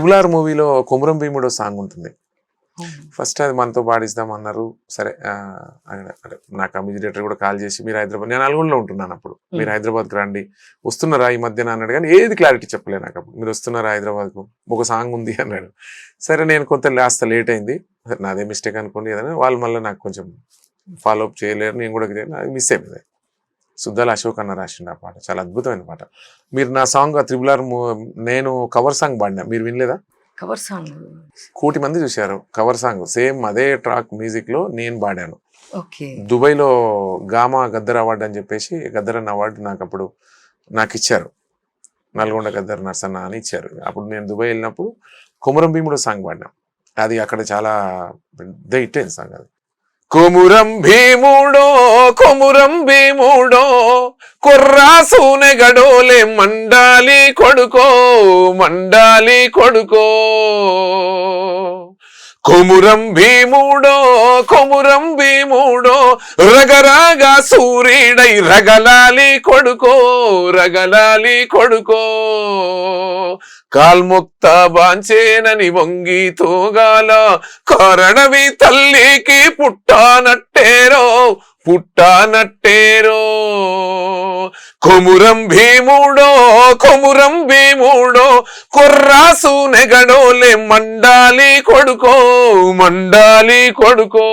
RRR మూవీలో కొమురం భీముడో song ఉంటుంది. First అది మనతో పాడిస్తామన్నారు. సరే అంటే నాకు మ్యూజిక్ డైరెక్టర్ కూడా కాల్ చేసి మీరు హైదరాబాద్, నేను నల్గొండలో ఉంటున్నాను అప్పుడు, మీరు హైదరాబాద్కి రండి, వస్తున్నారా ఈ మధ్యన అన్నాడు. కానీ ఏది క్లారిటీ చెప్పలే నాకు అప్పుడు. మీరు వస్తున్నారా హైదరాబాద్కు, ఒక సాంగ్ ఉంది అన్నాడు. సరే నేను కొంత కాస్త లేట్ అయింది, నాదే మిస్టేక్ అనుకోండి ఏదైనా. వాళ్ళు మళ్ళీ నాకు కొంచెం ఫాలో అప్ చేయలేరు, నేను కూడా అది మిస్ అయిపోయింది. సుద్దాల అశోక్ అన్న రాసిండు ఆ పాట, చాలా అద్భుతమైన పాట. మీరు నా సాంగ్ RRR నేను కవర్ సాంగ్ పాడినా, మీరు వినలేదా? కవర్ సాంగ్ 1 కోటి మంది చూశారు కవర్ సాంగ్, సేమ్ అదే ట్రాక్ మ్యూజిక్ లో నేను పాడాను. ఓకే. దుబాయ్లో గామా గద్దర్ అవార్డు అని చెప్పేసి, గద్దరన్ అవార్డు నాకు ఇచ్చారు, నల్గొండ గద్దర్ నర్సన్న అని ఇచ్చారు. అప్పుడు నేను దుబాయ్ వెళ్ళినప్పుడు కొమురం భీముడు సాంగ్ పాడినా. అది అక్కడ చాలా పెద్ద హిట్ అయిన సాంగ్ అది. కొమురం భీముడో కొమురం భీముడో కుర్రాసూనె గడోలే మండాలి కొడుకో మండాలి కొడుకో. కొమురం భీముడో కొమురం భీముడో రగరాగా సూర్యుడై రగలాలి కొడుకో రగలాలి కొడుకో. కాల్ముక్త బాంచేనని వంగి తూగాల కారణవి తల్లికి పుట్టానట్టేరో పుట్టానట్టేరో. కొమురం భీముడో కొమురం భీముడో కుర్రాసు నెగడోలే మండాలి కొడుకో మండాలి కొడుకో.